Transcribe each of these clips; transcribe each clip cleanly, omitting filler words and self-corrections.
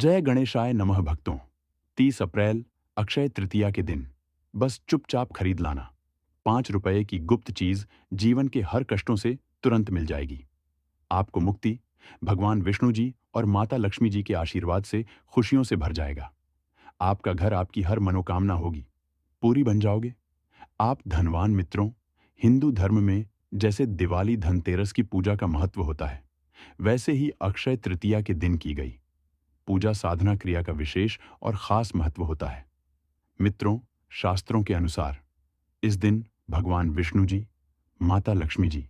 जय गणेशाय नमः भक्तों। 30 अप्रैल अक्षय तृतीया के दिन बस चुपचाप खरीद लाना। 5 रुपए की गुप्त चीज जीवन के हर कष्टों से तुरंत मिल जाएगी। आपको मुक्ति, भगवान विष्णु जी और माता लक्ष्मी जी के आशीर्वाद से खुशियों से भर जाएगा। आपका घर, आपकी हर मनोकामना होगी पूरी बन जाओगे। आप धनवान मित्रों, हिंदू धर्म में जैसे दिवाली धनतेरस की पूजा का महत्व होता है, वैसे ही अक्षय तृतीया के दिन की गई पूजा साधना क्रिया का विशेष और खास महत्व होता है। मित्रों, शास्त्रों के अनुसार इस दिन भगवान विष्णु जी, माता लक्ष्मी जी,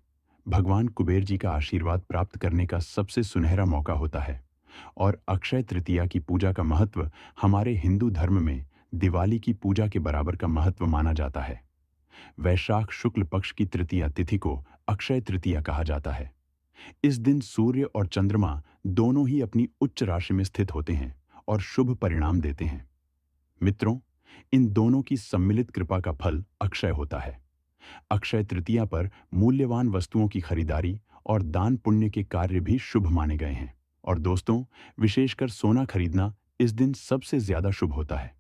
भगवान कुबेर जी का आशीर्वाद प्राप्त करने का सबसे सुनहरा मौका होता है। और अक्षय तृतीया की पूजा का महत्व हमारे हिंदू धर्म में दिवाली की पूजा के बराबर का महत्व माना जाता है। वैशाख शुक्ल पक्ष की तृतीया तिथि को अक्षय तृतीया कहा जाता है। इस दिन सूर्य और चंद्रमा दोनों ही अपनी उच्च राशि में स्थित होते हैं और शुभ परिणाम देते हैं। मित्रों, इन दोनों की सम्मिलित कृपा का फल अक्षय होता है। अक्षय तृतीया पर मूल्यवान वस्तुओं की खरीदारी और दान पुण्य के कार्य भी शुभ माने गए हैं। और दोस्तों, विशेषकर सोना खरीदना इस दिन सबसे ज्यादा शुभ होता है।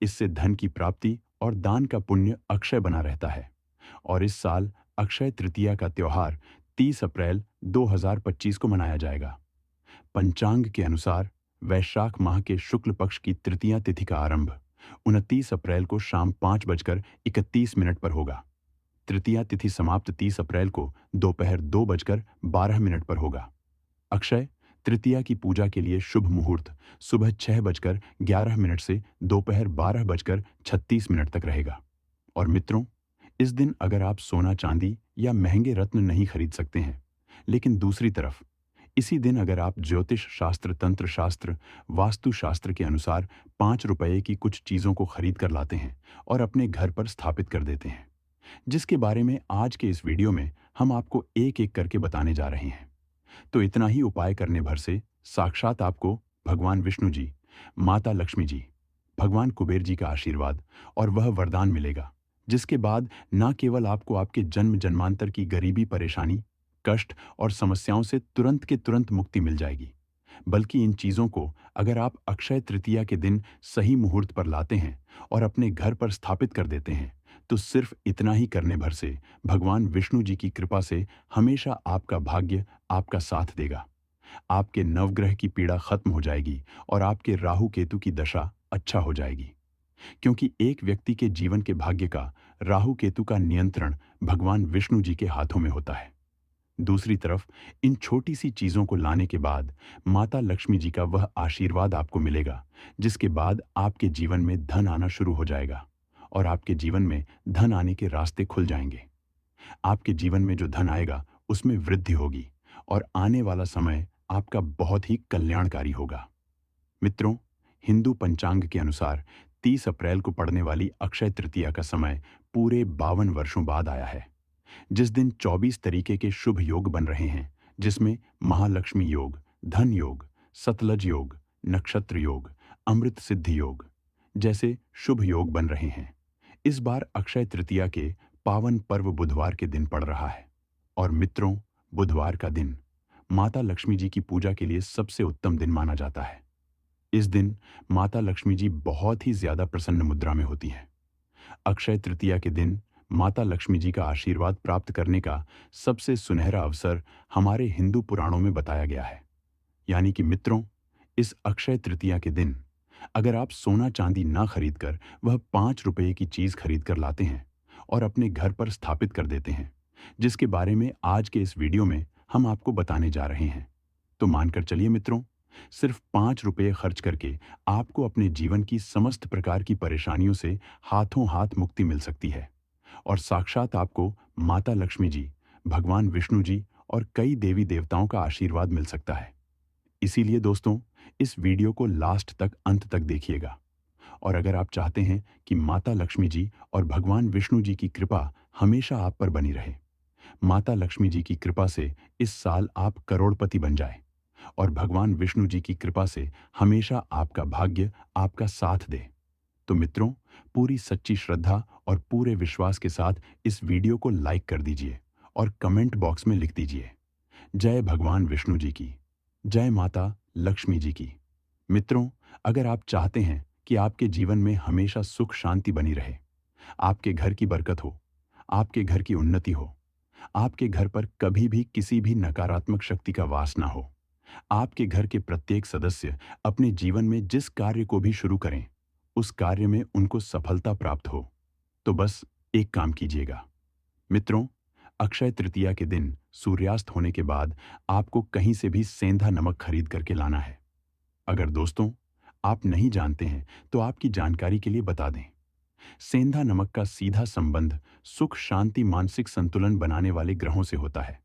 इससे धन की प्राप्ति और दान का पुण्य अक्षय बना रहता है। और इस साल अक्षय तृतीया का त्योहार 30 अप्रैल 2025 को मनाया जाएगा। पंचांग के अनुसार वैशाख माह के शुक्ल पक्ष की तृतीया तिथि का आरंभ 29 अप्रैल को शाम 5:31 पर होगा। तृतीया तिथि समाप्त 30 अप्रैल को दोपहर 2:12 पर होगा। अक्षय तृतीया की पूजा के लिए शुभ मुहूर्त सुबह 6:11 से दोपहर 12:36 तक रहेगा। और मित्रों, इस दिन अगर आप सोना चांदी या महंगे रत्न नहीं खरीद सकते हैं, लेकिन दूसरी तरफ इसी दिन अगर आप ज्योतिष शास्त्र, तंत्र शास्त्र, वास्तु शास्त्र के अनुसार 5 रुपए की कुछ चीजों को खरीद कर लाते हैं और अपने घर पर स्थापित कर देते हैं, जिसके बारे में आज के इस वीडियो में हम आपको एक एक करके बताने जा रहे हैं, तो इतना ही उपाय करने भर से साक्षात आपको भगवान विष्णु जी, माता लक्ष्मी जी, भगवान कुबेर जी का आशीर्वाद और वह वरदान मिलेगा, जिसके बाद न केवल आपको आपके जन्म जन्मांतर की गरीबी, परेशानी, कष्ट और समस्याओं से तुरंत के तुरंत मुक्ति मिल जाएगी, बल्कि इन चीजों को अगर आप अक्षय तृतीया के दिन सही मुहूर्त पर लाते हैं और अपने घर पर स्थापित कर देते हैं, तो सिर्फ इतना ही करने भर से भगवान विष्णु जी की कृपा से हमेशा आपका भाग्य आपका साथ देगा। आपके नवग्रह की पीड़ा खत्म हो जाएगी और आपके राहु केतु की दशा अच्छा हो जाएगी, क्योंकि एक व्यक्ति के जीवन के भाग्य का राहु केतु का नियंत्रण भगवान विष्णु जी के हाथों में होता है। दूसरी तरफ इन छोटी सी चीजों को लाने के बाद माता लक्ष्मी जी का वह आशीर्वाद आपको मिलेगा, जिसके बाद आपके जीवन में धन आना शुरू हो जाएगा और आपके जीवन में धन आने के रास्ते खुल जाएंगे। आपके जीवन में जो धन आएगा उसमें वृद्धि होगी और आने वाला समय आपका बहुत ही कल्याणकारी होगा। मित्रों, हिंदू पंचांग के अनुसार 30 अप्रैल को पड़ने वाली अक्षय तृतीया का समय पूरे 52 वर्षों बाद आया है, जिस दिन 24 तरीके के शुभ योग बन रहे हैं, जिसमें महालक्ष्मी योग, धन योग, सतलज योग, नक्षत्र योग, अमृत सिद्धि योग जैसे शुभ योग बन रहे हैं। इस बार अक्षय तृतीया के पावन पर्व बुधवार के दिन पड़ रहा है। और मित्रों, बुधवार का दिन माता लक्ष्मी जी की पूजा के लिए सबसे उत्तम दिन माना जाता है। इस दिन माता लक्ष्मी जी बहुत ही ज्यादा प्रसन्न मुद्रा में होती हैं। अक्षय तृतीया के दिन माता लक्ष्मी जी का आशीर्वाद प्राप्त करने का सबसे सुनहरा अवसर हमारे हिंदू पुराणों में बताया गया है। यानी कि मित्रों, इस अक्षय तृतीया के दिन अगर आप सोना चांदी ना खरीदकर वह 5 रुपए की चीज खरीद कर लाते हैं और अपने घर पर स्थापित कर देते हैं, जिसके बारे में आज के इस वीडियो में हम आपको बताने जा रहे हैं, तो मानकर चलिए मित्रों, सिर्फ 5 रुपए खर्च करके आपको अपने जीवन की समस्त प्रकार की परेशानियों से हाथों हाथ मुक्ति मिल सकती है और साक्षात आपको माता लक्ष्मी जी, भगवान विष्णु जी और कई देवी देवताओं का आशीर्वाद मिल सकता है। इसीलिए दोस्तों, इस वीडियो को लास्ट तक, अंत तक देखिएगा। और अगर आप चाहते हैं कि माता लक्ष्मी जी और भगवान विष्णु जी की कृपा हमेशा आप पर बनी रहे, माता लक्ष्मी जी की कृपा से इस साल आप करोड़पति बन जाए और भगवान विष्णु जी की कृपा से हमेशा आपका भाग्य आपका साथ दे, तो मित्रों, पूरी सच्ची श्रद्धा और पूरे विश्वास के साथ इस वीडियो को लाइक कर दीजिए और कमेंट बॉक्स में लिख दीजिए, जय भगवान विष्णु जी की, जय माता लक्ष्मी जी की। मित्रों, अगर आप चाहते हैं कि आपके जीवन में हमेशा सुख शांति बनी रहे, आपके घर की बरकत हो, आपके घर की उन्नति हो, आपके घर पर कभी भी किसी भी नकारात्मक शक्ति का वास ना हो, आपके घर के प्रत्येक सदस्य अपने जीवन में जिस कार्य को भी शुरू करें, उस कार्य में उनको सफलता प्राप्त हो, तो बस एक काम कीजिएगा। मित्रों, अक्षय तृतीया के दिन सूर्यास्त होने के बाद आपको कहीं से भी सेंधा नमक खरीद करके लाना है। अगर दोस्तों आप नहीं जानते हैं तो आपकी जानकारी के लिए बता दें, सेंधा नमक का सीधा संबंध सुख शांति मानसिक संतुलन बनाने वाले ग्रहों से होता है।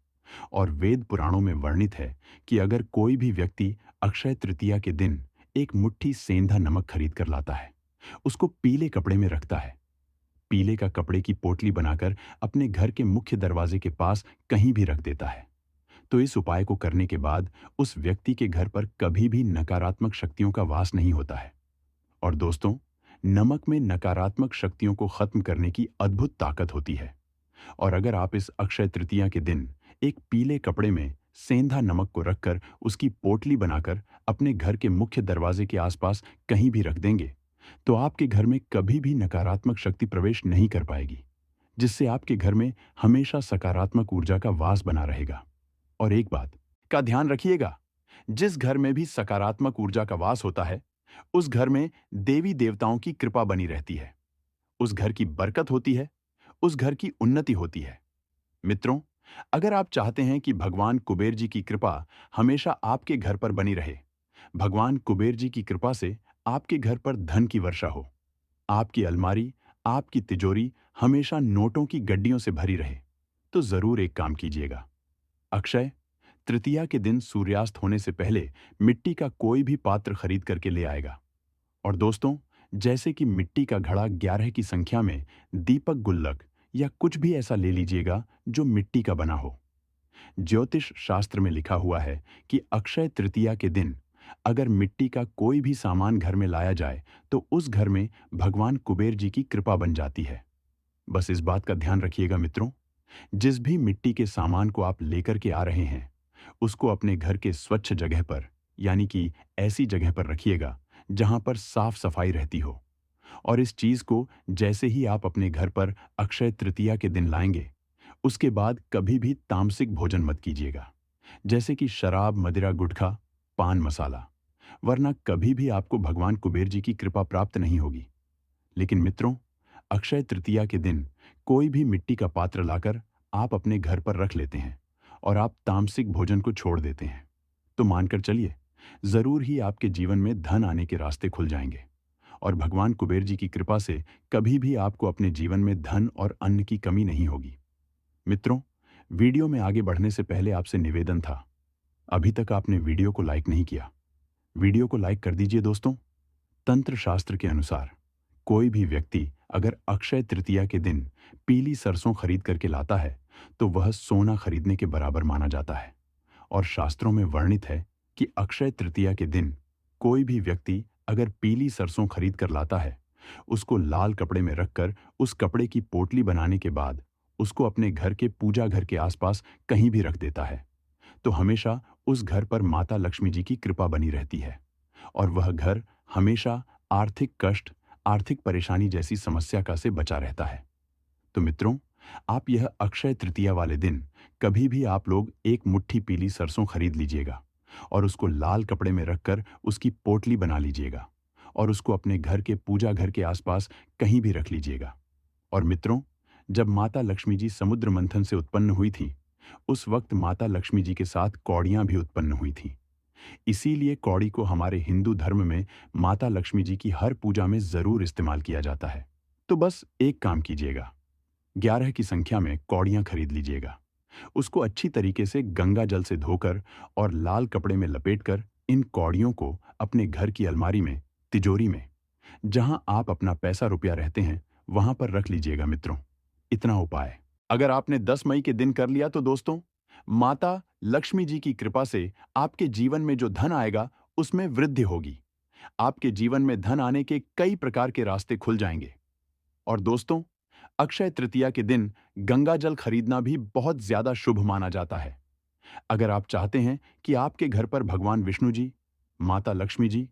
और वेद पुराणों में वर्णित है कि अगर कोई भी व्यक्ति अक्षय तृतीया के दिन एक मुट्ठी सेंधा नमक खरीद कर लाता है, उसको पीले कपड़े में रखता है, पीले का कपड़े की पोटली बनाकर अपने घर के मुख्य दरवाजे के पास कहीं भी रख देता है, तो इस उपाय को करने के बाद उस व्यक्ति के घर पर कभी भी नकारात्मक शक्तियों का वास नहीं होता है। और दोस्तों, नमक में नकारात्मक शक्तियों को खत्म करने की अद्भुत ताकत होती है। और अगर आप इस अक्षय तृतीया के दिन एक पीले कपड़े में सेंधा नमक को रखकर उसकी पोटली बनाकर अपने घर के मुख्य दरवाजे के आसपास कहीं भी रख देंगे, तो आपके घर में कभी भी नकारात्मक शक्ति प्रवेश नहीं कर पाएगी, जिससे आपके घर में हमेशा सकारात्मक ऊर्जा का वास बना रहेगा। और एक बात का ध्यान रखिएगा, जिस घर में भी सकारात्मक ऊर्जा का वास होता है, उस घर में देवी देवताओं की कृपा बनी रहती है, उस घर की बरकत होती है, उस घर की उन्नति होती है। मित्रों, अगर आप चाहते हैं कि भगवान कुबेर जी की कृपा हमेशा आपके घर पर बनी रहे, भगवान कुबेर जी की कृपा से आपके घर पर धन की वर्षा हो, आपकी अलमारी, आपकी तिजोरी हमेशा नोटों की गड्डियों से भरी रहे, तो जरूर एक काम कीजिएगा। अक्षय तृतीया के दिन सूर्यास्त होने से पहले मिट्टी का कोई भी पात्र खरीद करके ले आएगा। और दोस्तों, जैसे कि मिट्टी का घड़ा 11 की संख्या में, दीपक गुल्लक या कुछ भी ऐसा ले लीजिएगा जो मिट्टी का बना हो। ज्योतिष शास्त्र में लिखा हुआ है कि अक्षय तृतीया के दिन अगर मिट्टी का कोई भी सामान घर में लाया जाए तो उस घर में भगवान कुबेर जी की कृपा बन जाती है। बस इस बात का ध्यान रखिएगा मित्रों, जिस भी मिट्टी के सामान को आप लेकर के आ रहे हैं, उसको अपने घर के स्वच्छ जगह पर, यानी कि ऐसी जगह पर रखिएगा जहां पर साफ सफाई रहती हो। और इस चीज को जैसे ही आप अपने घर पर अक्षय तृतीया के दिन लाएंगे, उसके बाद कभी भी तामसिक भोजन मत कीजिएगा, जैसे कि शराब, मदिरा, गुटखा, पान मसाला, वरना कभी भी आपको भगवान कुबेर जी की कृपा प्राप्त नहीं होगी। लेकिन मित्रों, अक्षय तृतीया के दिन कोई भी मिट्टी का पात्र लाकर आप अपने घर पर रख लेते हैं और आप तामसिक भोजन को छोड़ देते हैं, तो मानकर चलिए, जरूर ही आपके जीवन में धन आने के रास्ते खुल जाएंगे और भगवान कुबेर जी की कृपा से कभी भी आपको अपने जीवन में धन और अन्न की कमी नहीं होगी। मित्रों, वीडियो में आगे बढ़ने से पहले आपसे निवेदन था, अभी तक आपने वीडियो को लाइक नहीं किया, वीडियो को लाइक कर दीजिए दोस्तों। तंत्र शास्त्र के अनुसार कोई भी व्यक्ति अगर अक्षय तृतीया के दिन पीली सरसों खरीद करके लाता है तो वह सोना खरीदने के बराबर माना जाता है। और शास्त्रों में वर्णित है कि अक्षय तृतीया के दिन कोई भी व्यक्ति अगर पीली सरसों खरीद कर लाता है, उसको लाल कपड़े में रखकर उस कपड़े की पोटली बनाने के बाद उसको अपने घर के पूजा घर के आसपास कहीं भी रख देता है, तो हमेशा उस घर पर माता लक्ष्मी जी की कृपा बनी रहती है और वह घर हमेशा आर्थिक कष्ट, आर्थिक परेशानी जैसी समस्या का से बचा रहता है। तो मित्रों, आप यह अक्षय तृतीया वाले दिन कभी भी आप लोग एक मुट्ठी पीली सरसों खरीद लीजिएगा और उसको लाल कपड़े में रखकर उसकी पोटली बना लीजिएगा और उसको अपने घर के पूजा घर के आसपास कहीं भी रख लीजिएगा। और मित्रों, जब माता लक्ष्मी जी समुद्र मंथन से उत्पन्न हुई थी, उस वक्त माता लक्ष्मी जी के साथ कौड़ियां भी उत्पन्न हुई थी। इसीलिए कौड़ी को हमारे हिंदू धर्म में माता लक्ष्मी जी की हर पूजा में जरूर इस्तेमाल किया जाता है। तो बस एक काम कीजिएगा, 11 की संख्या में कौड़ियां खरीद लीजिएगा, उसको अच्छी तरीके से गंगा जल से धोकर और लाल कपड़े में लपेटकर इन कौड़ियों को अपने घर की अलमारी में, तिजोरी में, जहां आप अपना पैसा रुपया रहते हैं, वहां पर रख लीजिएगा मित्रों। इतना उपाय अगर आपने 10 मई के दिन कर लिया तो दोस्तों, माता लक्ष्मी जी की कृपा से आपके जीवन में जो धन आएगा उसमें वृद्धि होगी। आपके जीवन में धन आने के कई प्रकार के रास्ते खुल जाएंगे। और दोस्तों, अक्षय तृतीया के दिन गंगा जल खरीदना भी बहुत ज्यादा शुभ माना जाता है। अगर आप चाहते हैं कि आपके घर पर भगवान विष्णु जी, माता लक्ष्मी जी,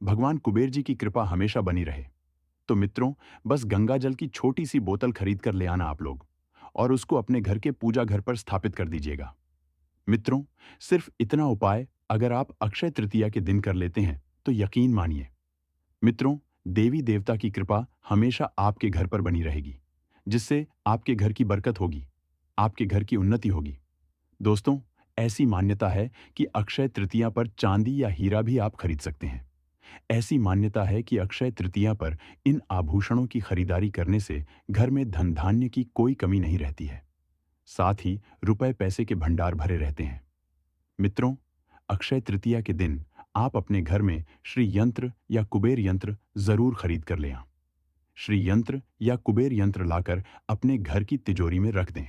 भगवान कुबेर जी की कृपा हमेशा बनी रहे। तो मित्रों, बस गंगा जल की छोटी सी बोतल खरीद कर ले आना आप लोग, और उसको अपने घर के पूजा घर पर स्थापित कर दीजिएगा। मित्रों, सिर्फ इतना उपाय अगर आप अक्षय तृतीया के दिन कर लेते हैं तो यकीन मानिए मित्रों, देवी देवता की कृपा हमेशा आपके घर पर बनी रहेगी, जिससे आपके घर की बरकत होगी, आपके घर की उन्नति होगी। दोस्तों, ऐसी मान्यता है कि अक्षय तृतीया पर चांदी या हीरा भी आप खरीद सकते हैं। ऐसी मान्यता है कि अक्षय तृतीया पर इन आभूषणों की खरीदारी करने से घर में धन धान्य की कोई कमी नहीं रहती है। साथ ही रुपए पैसे के भंडार भरे रहते हैं। मित्रों, अक्षय तृतीया के दिन आप अपने घर में श्री यंत्र या कुबेर यंत्र जरूर खरीद कर ले आएं। श्री यंत्र या कुबेर यंत्र लाकर अपने घर की तिजोरी में रख दें।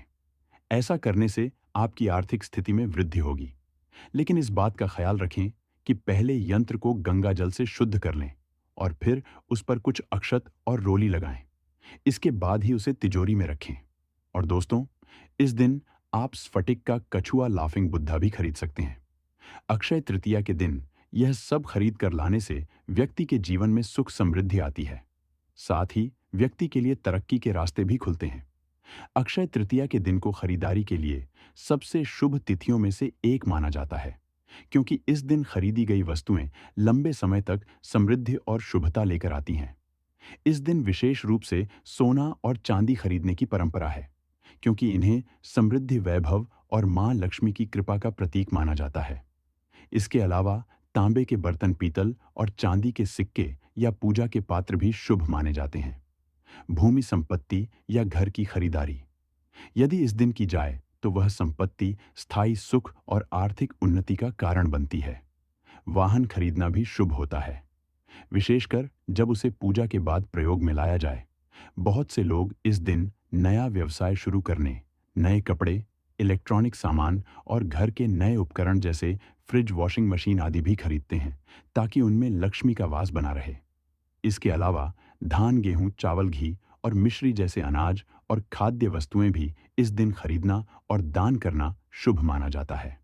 ऐसा करने से आपकी आर्थिक स्थिति में वृद्धि होगी। लेकिन इस बात का ख्याल रखें कि पहले यंत्र को गंगा जल से शुद्ध कर लें और फिर उस पर कुछ अक्षत और रोली लगाएं। इसके बाद ही उसे तिजोरी में रखें। और दोस्तों, इस दिन आप स्फटिक का कछुआ लाफिंग बुद्धा भी खरीद सकते हैं। अक्षय तृतीया के दिन यह सब खरीद कर लाने से व्यक्ति के जीवन में सुख समृद्धि आती है। साथ ही व्यक्ति के लिए तरक्की के रास्ते भी खुलते हैं। अक्षय तृतीया के दिन को खरीदारी के लिए सबसे शुभ तिथियों में से एक माना जाता है, क्योंकि इस दिन खरीदी गई वस्तुएं लंबे समय तक समृद्धि और शुभता लेकर आती हैं। इस दिन विशेष रूप से सोना और चांदी खरीदने की परंपरा है, क्योंकि इन्हें समृद्धि, वैभव और मां लक्ष्मी की कृपा का प्रतीक माना जाता है। इसके अलावा तांबे के बर्तन, पीतल और चांदी के सिक्के या पूजा के पात्र भी शुभ माने जाते हैं। भूमि संपत्ति या घर की खरीदारी यदि इस दिन की जाए तो वह संपत्ति स्थायी सुख और आर्थिक उन्नति का कारण बनती है। वाहन खरीदना भी शुभ होता है, विशेषकर जब उसे पूजा के बाद प्रयोग में लाया जाए। बहुत से लोग इस दिन नया व्यवसाय शुरू करने, नए कपड़े, इलेक्ट्रॉनिक सामान और घर के नए उपकरण जैसे फ्रिज, वॉशिंग मशीन आदि भी खरीदते हैं, ताकि उनमें लक्ष्मी का वास बना रहे। इसके अलावा धान, गेहूं, चावल, घी और मिश्री जैसे अनाज और खाद्य वस्तुएं भी इस दिन खरीदना और दान करना शुभ माना जाता है।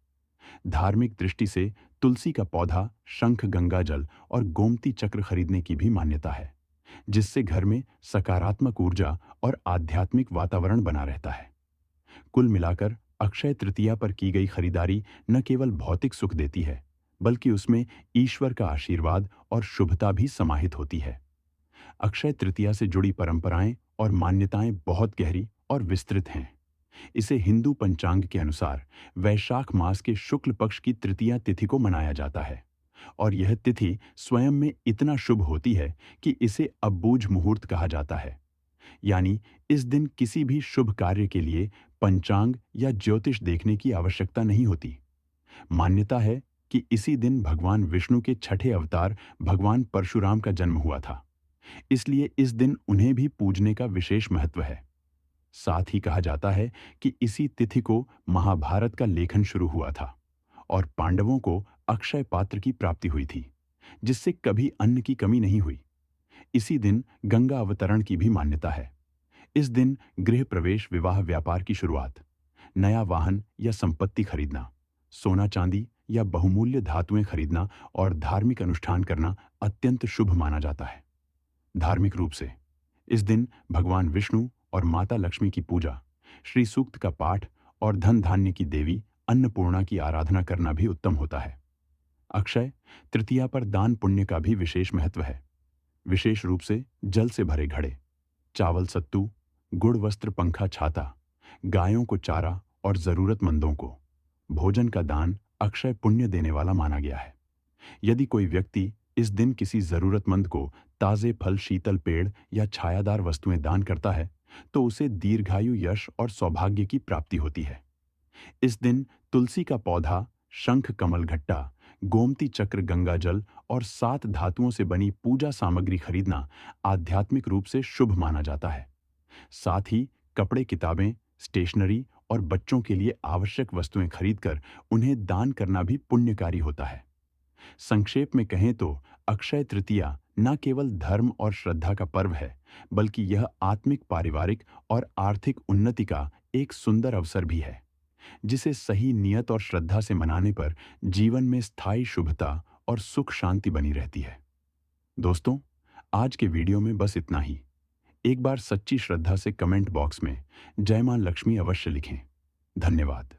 धार्मिक दृष्टि से तुलसी का पौधा, शंख, गंगा जल और गोमती चक्र खरीदने की भी मान्यता है, जिससे घर में सकारात्मक ऊर्जा और आध्यात्मिक वातावरण बना रहता है। कुल मिलाकर अक्षय तृतीया पर की गई खरीदारी न केवल भौतिक सुख देती है, बल्कि उसमें ईश्वर का आशीर्वाद और शुभता भी समाहित होती है। अक्षय तृतीया से जुड़ी परंपराएं और मान्यताएं बहुत गहरी और विस्तृत हैं। इसे हिंदू पंचांग के अनुसार वैशाख मास के शुक्ल पक्ष की तृतीया तिथि को मनाया जाता है, और यह तिथि स्वयं में इतना शुभ होती है कि इसे अबूझ मुहूर्त कहा जाता है। यानी इस दिन किसी भी शुभ कार्य के लिए पंचांग या ज्योतिष देखने की आवश्यकता नहीं होती। मान्यता है कि इसी दिन भगवान विष्णु के छठे अवतार भगवान परशुराम का जन्म हुआ था, इसलिए इस दिन उन्हें भी पूजने का विशेष महत्व है। साथ ही कहा जाता है कि इसी तिथि को महाभारत का लेखन शुरू हुआ था और पांडवों को अक्षय पात्र की प्राप्ति हुई थी, जिससे कभी अन्न की कमी नहीं हुई। इसी दिन गंगा अवतरण की भी मान्यता है। इस दिन गृह प्रवेश, विवाह, व्यापार की शुरुआत, नया वाहन या संपत्ति खरीदना, सोना चांदी या बहुमूल्य धातुएं खरीदना और धार्मिक अनुष्ठान करना अत्यंत शुभ माना जाता है। धार्मिक रूप से इस दिन भगवान विष्णु और माता लक्ष्मी की पूजा, श्री सूक्त का पाठ और धन धान्य की देवी अन्नपूर्णा की आराधना करना भी उत्तम होता है। अक्षय तृतीया पर दान पुण्य का भी विशेष महत्व है। विशेष रूप से जल से भरे घड़े, चावल, सत्तू, गुड़, वस्त्र, पंखा, छाता, गायों को चारा और जरूरतमंदों को भोजन का दान अक्षय पुण्य देने वाला माना गया है। यदि कोई व्यक्ति इस दिन किसी जरूरतमंद को ताजे फल, शीतल पेड़ या छायादार वस्तुएं दान करता है, तो उसे दीर्घायु, यश और सौभाग्य की प्राप्ति होती है। इस दिन तुलसी का पौधा, शंख, कमल, घट्टा, गोमती चक्र, गंगा जल और 7 धातुओं से बनी पूजा सामग्री खरीदना आध्यात्मिक रूप से शुभ माना जाता है। साथ ही कपड़े, किताबें, स्टेशनरी और बच्चों के लिए आवश्यक वस्तुएं खरीदकर उन्हें दान करना भी पुण्यकारी होता है। संक्षेप में कहें तो अक्षय तृतीया न केवल धर्म और श्रद्धा का पर्व है, बल्कि यह आत्मिक, पारिवारिक और आर्थिक उन्नति का एक सुंदर अवसर भी है, जिसे सही नियत और श्रद्धा से मनाने पर जीवन में स्थायी शुभता और सुख शांति बनी रहती है। दोस्तों, आज के वीडियो में बस इतना ही। एक बार सच्ची श्रद्धा से कमेंट बॉक्स में जय मां लक्ष्मी अवश्य लिखें। धन्यवाद।